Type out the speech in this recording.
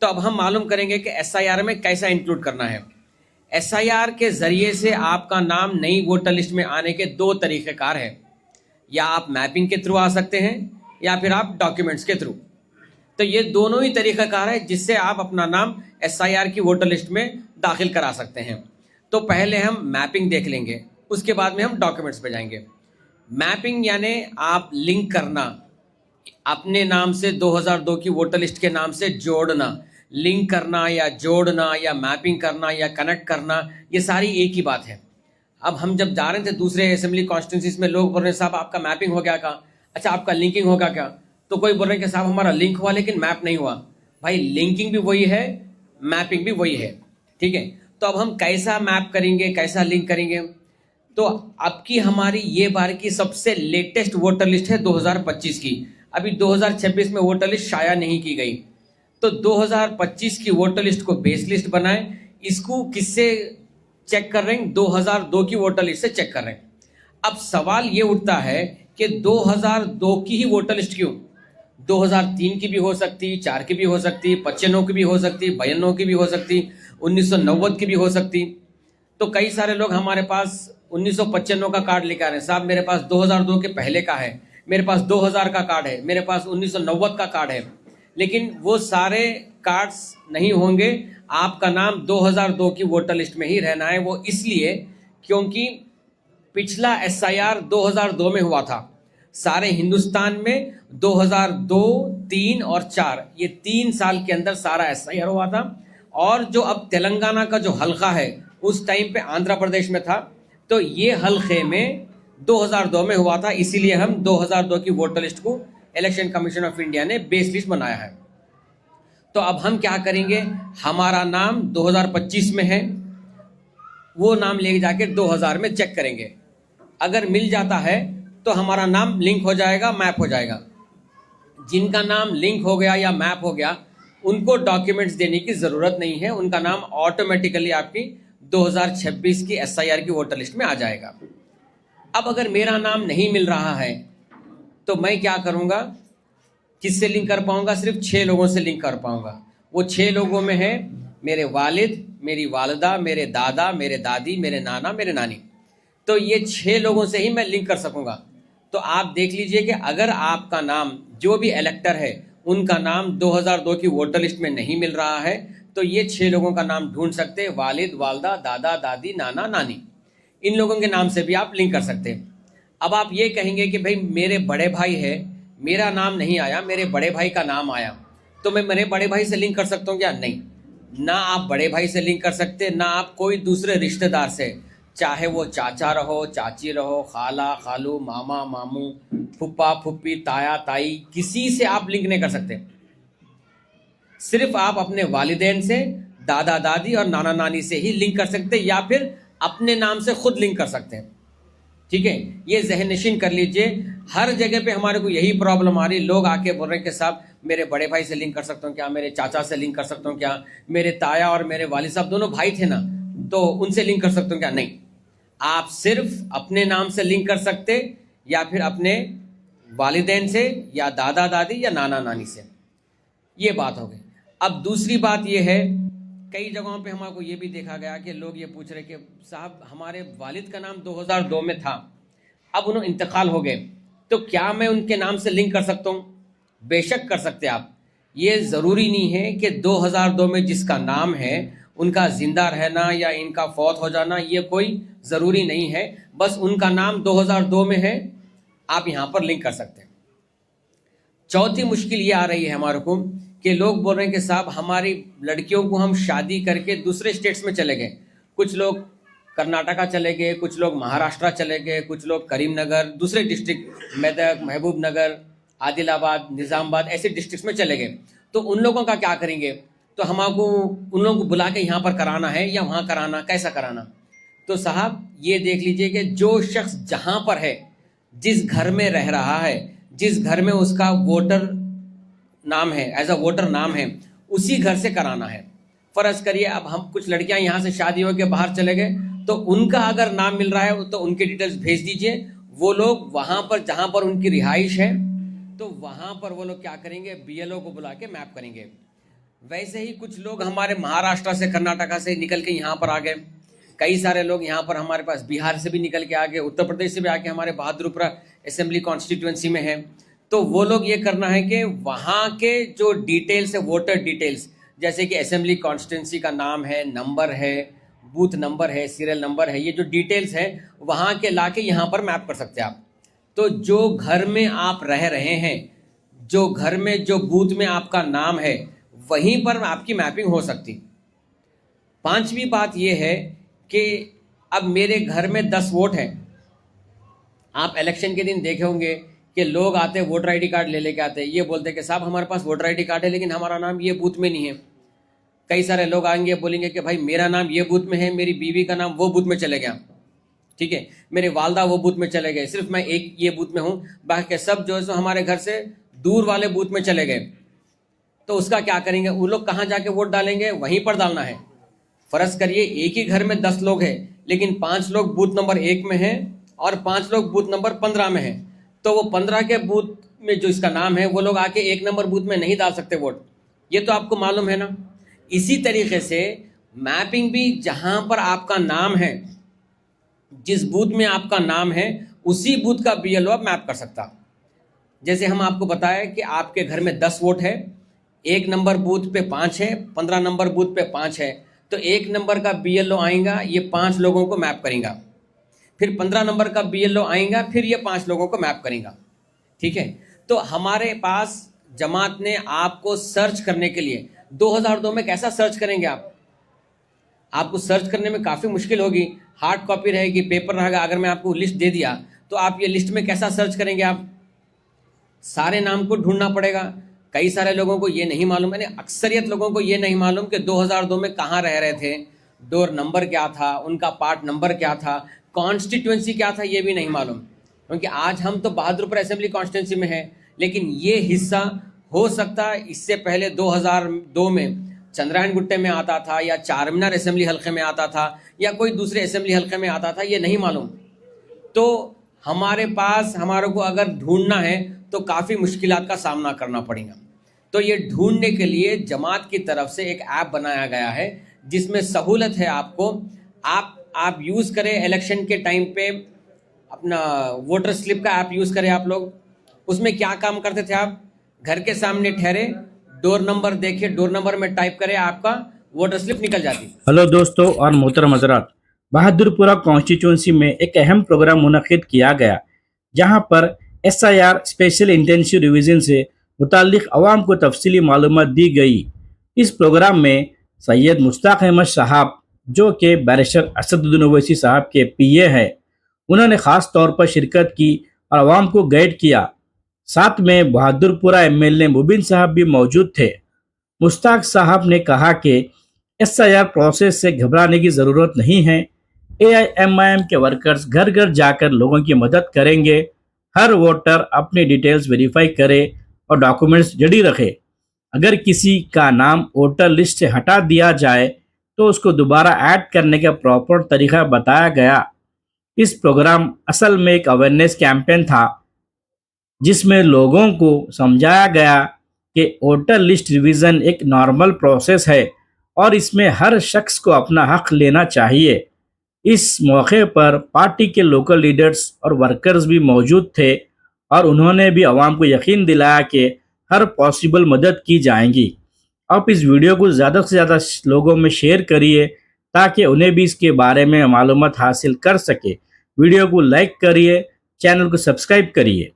तो अब हम मालूम करेंगे कि एसआईआर में कैसा इंक्लूड करना है। एसआईआर के जरिए से आपका नाम नई वोटर लिस्ट में आने के दो तरीक़ेकार हैं, या आप मैपिंग के थ्रू आ सकते हैं या फिर आप डॉक्यूमेंट्स के थ्रू। तो ये दोनों ही तरीक़ाकार है जिससे आप अपना नाम एसआईआर की वोटर लिस्ट में दाखिल करा सकते हैं। तो पहले हम मैपिंग देख लेंगे, उसके बाद में हम डॉक्यूमेंट्स पे जाएंगे। मैपिंग यानी आप लिंक करना, अपने नाम से 2002 की वोटर लिस्ट के नाम से जोड़ना, लिंक करना या जोड़ना या मैपिंग करना या कनेक्ट करना, ये सारी एक ही बात है। अब हम जब जा रहे थे दूसरे असेंबली कॉन्स्टिट्यूंसीज में, लोग बोल रहे हैं साहब आपका मैपिंग हो गया क्या? अच्छा आपका लिंकिंग होगा क्या? तो कोई बोल रहे हैं कि साहब हमारा लिंक हुआ लेकिन मैप नहीं हुआ। भाई लिंकिंग भी वही है, मैपिंग भी वही है, ठीक है। तो अब हम कैसा मैप करेंगे, कैसा लिंक करेंगे? तो अब की हमारी ये बार की सबसे लेटेस्ट वोटर लिस्ट है 2025 की। अभी 2026 में वोटर लिस्ट शाया नहीं की गई। तो 2025 की वोटर लिस्ट को बेस लिस्ट बनाएं। इसको किससे चेक कर रहे हैं? 2002 की वोटर लिस्ट से चेक कर रहे हैं। अब सवाल ये उठता है कि 2002 की ही वोटर लिस्ट क्यों? 2003 की भी हो सकती, 4 की भी हो सकती, 95 की भी हो सकती, 92 की भी हो सकती, 1990 की भी हो सकती। तो कई सारे लोग हमारे पास 1995 का कार्ड लेकर आ रहे हैं, साहब मेरे पास 2002 के पहले का है, मेरे पास 2000 का कार्ड है, मेरे पास 1990 का कार्ड है। लेकिन वो सारे कार्ड्स नहीं होंगे, आपका नाम 2002 की वोटर लिस्ट में ही रहना है। वो इसलिए क्योंकि पिछला एसआईआर 2002 में हुआ था। सारे हिंदुस्तान में 2002, 3 और 4 ये 3 साल के अंदर सारा एसआईआर हुआ था। और जो अब तेलंगाना का जो हल्का है उस टाइम पे आंध्र प्रदेश में था, तो ये हल्के में 2002 में हुआ था। इसीलिए हम 2002 की वोटर लिस्ट को इलेक्शन कमीशन ऑफ इंडिया ने बेस लिस्ट बनाया है। तो अब हम क्या करेंगे, हमारा नाम 2025 में है, वो नाम ले जाके 2000 में चेक करेंगे। अगर मिल जाता है तो हमारा नाम लिंक हो जाएगा, मैप हो जाएगा। जिनका नाम लिंक हो गया या मैप हो गया उनको डॉक्यूमेंट्स देने की ज़रूरत नहीं है, उनका नाम ऑटोमेटिकली आपकी 2026 की एसआईआर की वोटर लिस्ट में आ जाएगा। अब अगर मेरा नाम नहीं मिल रहा है तो मैं क्या करूँगा, किससे लिंक कर पाऊँगा? सिर्फ 6 लोगों से लिंक कर पाऊँगा। वो 6 लोगों में है मेरे वालिद, मेरी वालदा, मेरे दादा, मेरे दादी, मेरे नाना, मेरे नानी। तो ये 6 लोगों से ही मैं लिंक कर सकूँगा। तो आप देख लीजिए कि अगर आपका नाम, जो भी इलेक्टर है उनका नाम 2002 की वोटर लिस्ट में नहीं मिल रहा है, तो ये 6 लोगों का नाम ढूंढ सकते हैं, वालिद, वालदा, दादा, दादी, नाना, नानी। इन लोगों के नाम से भी आप लिंक कर सकते हैं। अब आप ये कहेंगे कि भाई मेरे बड़े भाई है, मेरा नाम नहीं आया, मेरे बड़े भाई का नाम आया, तो मैं मेरे बड़े भाई से लिंक कर सकता हूँ क्या? नहीं, ना आप बड़े भाई से लिंक कर सकते, ना आप कोई दूसरे रिश्तेदार से, चाहे वो चाचा रहो, चाची रहो, खाला, खालू, मामा, मामू, फुप्पा, फुप्पी, ताया, ताई, किसी से आप लिंक नहीं कर सकते। सिर्फ आप अपने वालिदैन से, दादा, दादी और नाना, नानी से ही लिंक कर सकते, या फिर अपने नाम से खुद लिंक कर सकते हैं। ठीक है, ये ज़हन नशीन कर लीजिए। हर जगह पे हमारे को यही प्रॉब्लम आ रही, लोग आके बोल रहे हैं कि साहब मेरे बड़े भाई से लिंक कर सकता हूँ क्या, मेरे चाचा से लिंक कर सकता हूँ क्या, मेरे ताया और मेरे वालिद साहब दोनों भाई थे ना, तो उनसे लिंक कर सकता हूँ क्या? नहीं, आप सिर्फ अपने नाम से लिंक कर सकते, या फिर अपने वालिदैन से, या दादा दादी, या नाना नानी से। ये बात हो गई। अब दूसरी बात ये है, कई जगहों पे हमारे को ये भी देखा गया कि लोग ये पूछ रहे कि साहब हमारे वालिद का नाम 2002 में था, अब उन्होंने इंतकाल हो गए, तो क्या मैं उनके नाम से लिंक कर सकता हूँ? बेशक कर सकते आप। ये ज़रूरी नहीं है कि 2002 में जिसका नाम है उनका जिंदा रहना या इनका फौत हो जाना, ये कोई ज़रूरी नहीं है। बस उनका नाम 2002 में है, आप यहाँ पर लिंक कर सकते हैं। चौथी मुश्किल ये आ रही है हमारे को कि लोग बोल रहे हैं कि साहब हमारी लड़कियों को हम शादी करके दूसरे स्टेट्स में चले गए। कुछ लोग कर्नाटका चले गए, कुछ लोग महाराष्ट्र चले गए, कुछ लोग करीमनगर, दूसरे डिस्ट्रिक्ट मेदक, महबूब नगर, आदिलाबाद, निज़ामाबाद, ऐसे डिस्ट्रिक्ट्स में चले गए। तो उन लोगों का क्या करेंगे? तो हमको उन लोगों को बुला के यहाँ पर कराना है या वहाँ कराना, कैसा कराना? तो साहब ये देख लीजिए कि जो शख्स जहाँ पर है, जिस घर में रह रहा है, जिस घर में उसका वोटर नाम है, एज अ वोटर नाम है, उसी घर से कराना है। फ़र्ज़ करिए अब हम कुछ लड़कियां यहाँ से शादी हो के बाहर चले गए, तो उनका अगर नाम मिल रहा है तो उनके डिटेल्स भेज दीजिए। वो लोग वहाँ पर जहाँ पर उनकी रिहाइश है, तो वहाँ पर वो लोग क्या करेंगे, बीएलओ को बुला के मैप करेंगे। वैसे ही कुछ लोग हमारे महाराष्ट्र से, कर्नाटका से निकल के यहाँ पर आ गए। कई सारे लोग यहाँ पर हमारे पास बिहार से भी निकल के आ गए, उत्तर प्रदेश से भी आके हमारे बहादुरपुरा असेंबली कॉन्स्टिट्यूंसी में है। तो वो लोग ये करना है कि वहाँ के जो डिटेल्स है, वोटर डिटेल्स, जैसे कि असेंबली कॉन्स्टिट्यूंसी का नाम है, नंबर है, बूथ नंबर है, सीरियल नंबर है, ये जो डिटेल्स है वहाँ के लाके यहाँ पर मैप कर सकते हैं आप। तो जो घर में आप रह रहे हैं, जो घर में जो बूथ में आपका नाम है, वहीं पर आपकी मैपिंग हो सकती। पांचवी बात यह है कि अब मेरे घर में 10 वोट हैं। आप इलेक्शन के दिन देखे होंगे कि लोग आते, वोटर आईडी कार्ड ले लेके आते, ये बोलते कि साहब हमारे पास वोटर आईडी कार्ड है लेकिन हमारा नाम ये बूथ में नहीं है। कई सारे लोग आएंगे, बोलेंगे कि भाई मेरा नाम ये बूथ में है, मेरी बीवी का नाम वो बूथ में चले गया, ठीक है, मेरे वालदा वो बूथ में चले गए, सिर्फ मैं एक ये बूथ में हूँ, बाकी सब जो है सो हमारे घर से दूर वाले बूथ में चले गए। तो उसका क्या करेंगे? वो लोग कहाँ जाके वोट डालेंगे? वहीं पर डालना है। फर्ज करिए एक ही घर में 10 लोग हैं, लेकिन 5 लोग बूथ नंबर 1 में हैं और 5 लोग बूथ नंबर 15 में हैं। तो वो 15 के बूथ में जो इसका नाम है, वो लोग आके 1 नंबर बूथ में नहीं डाल सकते वोट। ये तो आपको मालूम है ना। इसी तरीके से मैपिंग भी, जहां पर आपका नाम है, जिस बूथ में आपका नाम है, उसी बूथ का बीएलओ आप मैप कर सकता। जैसे हम आपको बताया कि आपके घर में 10 वोट है, 1 नंबर बूथ पे 5 है, 15 नंबर बूथ पे 5 है, तो 1 नंबर का बीएलओ आएगा, ये 5 लोगों को मैप करेगा। फिर 15 नंबर का बीएलओ आएगा, फिर ये 5 लोगों को मैप करेगा। ठीक है। तो हमारे पास जमात ने आपको सर्च करने के लिए 2002 में कैसा सर्च करेंगे आप? आपको सर्च करने में काफ़ी मुश्किल होगी, हार्ड कॉपी रहेगी, पेपर रहेगा। अगर मैं आपको लिस्ट दे दिया तो आप ये लिस्ट में कैसा सर्च करेंगे? आप सारे नाम को ढूंढना पड़ेगा। कई सारे लोगों को ये नहीं मालूम, यानी अक्सरियत लोगों को ये नहीं मालूम कि 2002 में कहाँ रह रहे थे, डोर नंबर क्या था, उनका पार्ट नंबर क्या था, कॉन्स्टिट्यूंसी क्या था, ये भी नहीं मालूम। क्योंकि आज हम तो बहादुरपुर असेंबली कॉन्स्टिट्यूंसी में है, लेकिन ये हिस्सा हो सकता है इससे पहले 2002 में चंद्रायन गुट्टे में आता था, या चारमीनार असेंबली हल्के में आता था, या कोई दूसरे असेंबली हल्के में आता था, ये नहीं मालूम। तो हमारे पास, हमारे को अगर ढूंढना है तो काफ़ी मुश्किलात का सामना करना पड़ेगा। तो ये ढूंढने के लिए जमात की तरफ से एक ऐप बनाया गया है, जिसमें सहूलत है आपको। आप यूज़ करें इलेक्शन के टाइम पे, अपना वोटर स्लिप का ऐप यूज़ करें आप लोग। उसमें क्या काम करते थे आप? घर के सामने ठहरे, डोर नंबर देखे, डोर नंबर में टाइप करें, आपका वोटर स्लिप निकल जाती। हेलो दोस्तों और मोहतरम हज़रात, बहादुरपुरा कॉन्स्टिट्यूंसी में एक अहम प्रोग्राम मुनक़िद किया गया, जहां पर SIR स्पेशल इंटेंसिव रिवीजन से मुताल्लिक़ अवाम को तफसीली मालूमात दी गई। इस प्रोग्राम में सैयद मुश्ताक अहमद साहब, जो कि बैरिस्टर असदुद्दीन ओवैसी साहब के PA हैं, उन्होंने ख़ास तौर पर शिरकत की और अवाम को गाइड किया। साथ में बहादुरपुरा MLA मुबीन साहब भी मौजूद थे। मुश्ताक साहब ने कहा कि SIR प्रोसेस से घबराने की ज़रूरत नहीं है। AIMIM के वर्कर्स घर घर जाकर लोगों की मदद करेंगे। हर वोटर अपनी डिटेल्स वेरीफाई करे और डॉक्यूमेंट्स जड़ी रखे। अगर किसी का नाम वोटर लिस्ट से हटा दिया जाए तो उसको दोबारा ऐड करने का प्रॉपर तरीका बताया गया। इस प्रोग्राम असल में एक अवेयरनेस कैंपेन था, जिसमें लोगों को समझाया गया कि वोटर लिस्ट रिवीजन एक नॉर्मल प्रोसेस है और इसमें हर शख्स को अपना हक लेना चाहिए। इस मौके पर पार्टी के लोकल लीडर्स और वर्कर्स भी मौजूद थे और उन्होंने भी आवाम को यकीन दिलाया कि हर पॉसिबल मदद की जाएगी। आप इस वीडियो को ज़्यादा से ज़्यादा लोगों में शेयर करिए ताकि उन्हें भी इसके बारे में मालूमात हासिल कर सके। वीडियो को लाइक करिए, चैनल को सब्सक्राइब करिए।